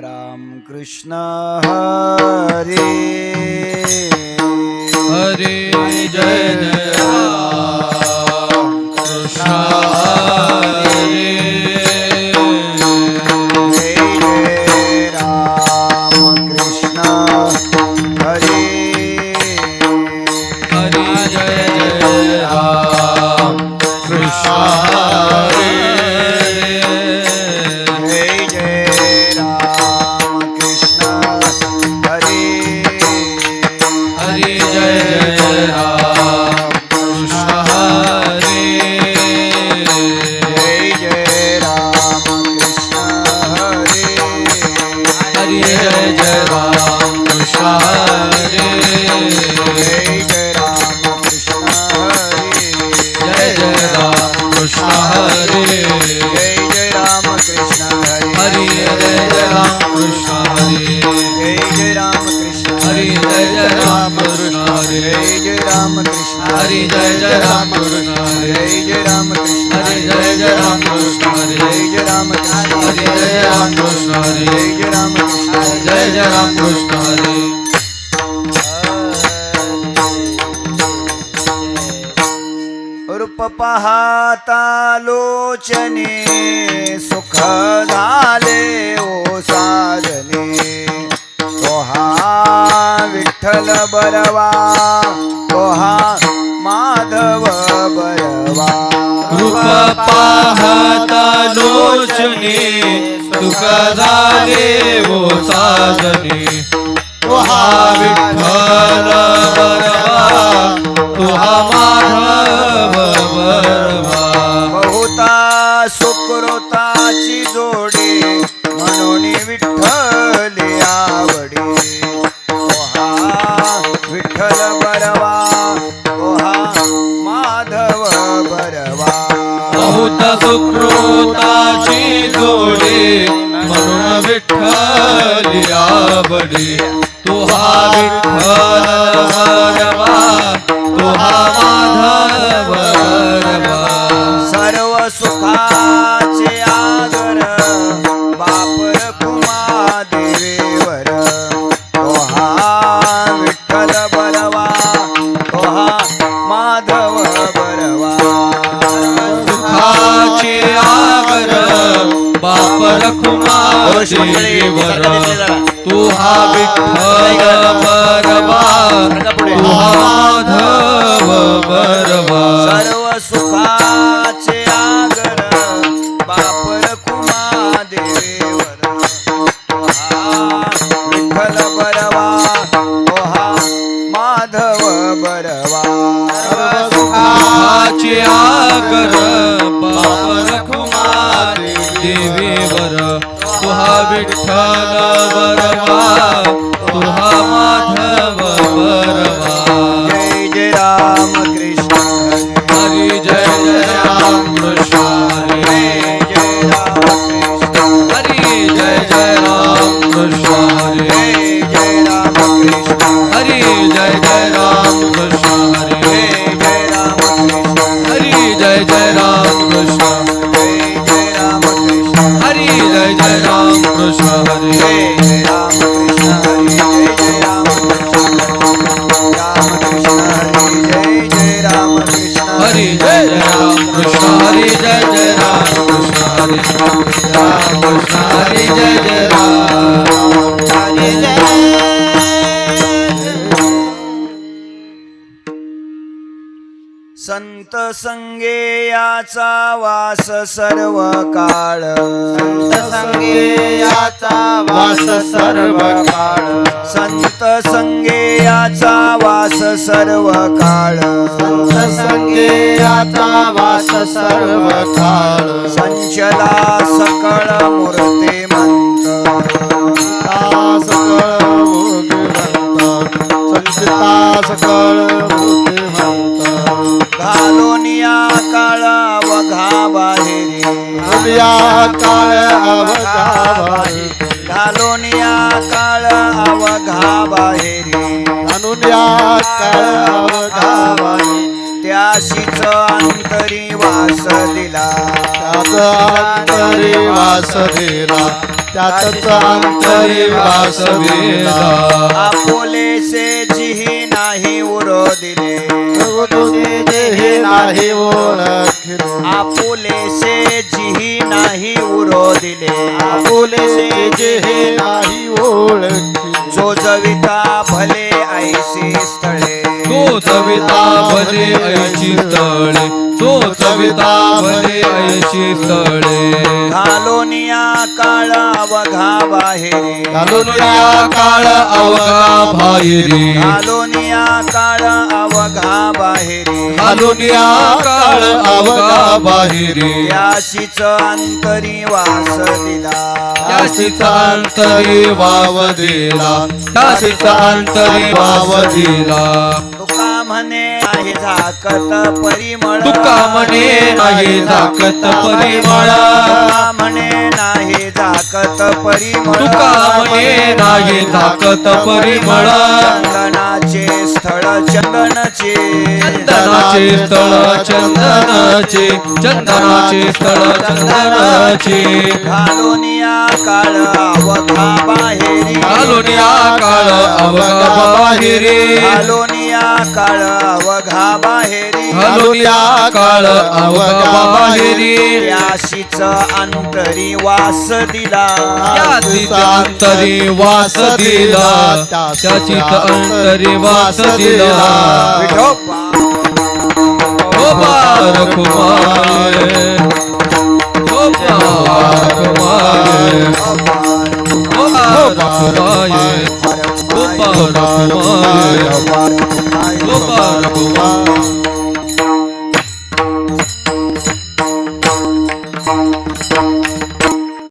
राम कृष्ण हरे हरे जय जय राम कृष्ण हरे जय राम कृष्ण हरे हरे जय जय राम कृष्ण हरे हरे जय राम कृष्ण हरे हरे जय जय राम कृष्ण हरे जय जय राम कृष्ण हरे जय जय राम कृष्ण हरे हरे जय राम कृष्ण हरे जय राम कृष्ण हरे हरे जय राम कृष्ण हरे जय राम कृष्ण हरे हरे जय राम कृष्ण हरे जय राम कृष्ण हरे हरे जय राम कृष्ण हरे जय राम कृष्ण हरे हरे जय राम कृष्ण हरे जय राम कृष्ण जय जय राम कृष्ण हरे रूप पाहता लोचने सुख झाले ओ साजने तोहा विठ्ठल बरवा तोहा माधव बरवा रूप पाहता लोचने सुख झाले ओ साजने तुहा विठ्ठल बरवा तुहा माधव बरवा बहुता सुकृताची जोडी म्हणून विठ्ठली आवडी तुहा विठ्ठल बरवा तुहा माधव बरवा बहुत सुकृताची जोडी म्हणून विठ्ठली आवडी तुहा विठ्ठल बरवा तुहा माधव बरवा सर्व सुखाचे आगर बापर कुमा देवेवर तोहा विठ्ठल बरवा तोहा माधव बरवा सुखाचे आगर बापर कुमा देवेवर तुहा विठ्ठल बरवा तुहा माधव बरवा सर्व सुखाचे आगर बापर कुमा देवेवर तुहा विठ्ठल बरवा तुहा माधव बरवा सुखाचे आगर बापर कुमा देवेवर तुहा विठ्ठल बरवा तुहा माधव बरवा जय जय राम कृष्ण हरे जय जय राम कृष्ण हरे जय राम कृष्ण हरे जय जय राम कृष्ण हरे जय राम कृष्ण हरे जय जय राम कृष्ण हरे जय राम कृष्ण हरे जय जय राम कृष्ण हरे जय जय राम कृष्ण हरे जय राम कृष्ण हरे जय जय राम कृष्ण हरे जय जय राम कृष्ण हरे राम कृष्ण हरे जय जय राम हरे जय संत संगे याचा वास सर्व काळ संत संगे याचा वास सर्व काळ संत संगे याचा वास सर्व काळ संत संगे याचा वास सर्व काळ संचला सकळ मूर्ती मंत सकळ संचिता सकळ बुद्धिमंत घालोनिया काळ अवघा बाहेरी दुनिया काळ अवघा बाहेरी घालोनिया काळ अवघा बाहेरी अनुनिया काळ अवघा बाहेरी त्याशीच अंतरी वास दिला त्याच अंतरी वास दिला त्याच अंतरी वास दिला आपुलेसे जिही नाही उरो दिले तुझे जे नाही ओळखिले आपुलेसे जिही नाही उरो दिले आपुलेसे जे नाही ओळखिले जो जविता भले ऐशी स्थळे तो चविता भले ऐशी स्थळे तो चविता भले ऐशी स्थळे घालोनिया काळ अवघा बाहेरी घालूनिया काळ अवघा बाहेरी घालोनिया काळ अवघा बाहेरी घालूनिया काळ अवघा बाहेरी याशीच अंतरी वास दिला त्याशीचा अंतरी वाव दिला त्याशीचा अंतरी वाव दिला तुका म्हणे आहे झाकत परिमळ तुका म्हणे नाही झाकत परिमळ तुका म्हणे नाही झाकत परिमळ तुका म्हणे नाही झाकत परिमळ चंदनाचे स्थळ चंदनचे चंदनाचे स्थळ चंदनाचे चंदनाचे स्थळ चंदनाचे घालोनिया काळ अवघा बाहेरी घालूनिया काळ अवघा बाहेरी घालोनिया काळ अवघा बाहेरी घालूनिया काळ अवघा बाहेरी याशीच अंतरी वास दिला त्याचीच अंतरी वास दिला त्याचीच अंतरी वास दिला विठोबा ओ बार कुमार ओ बार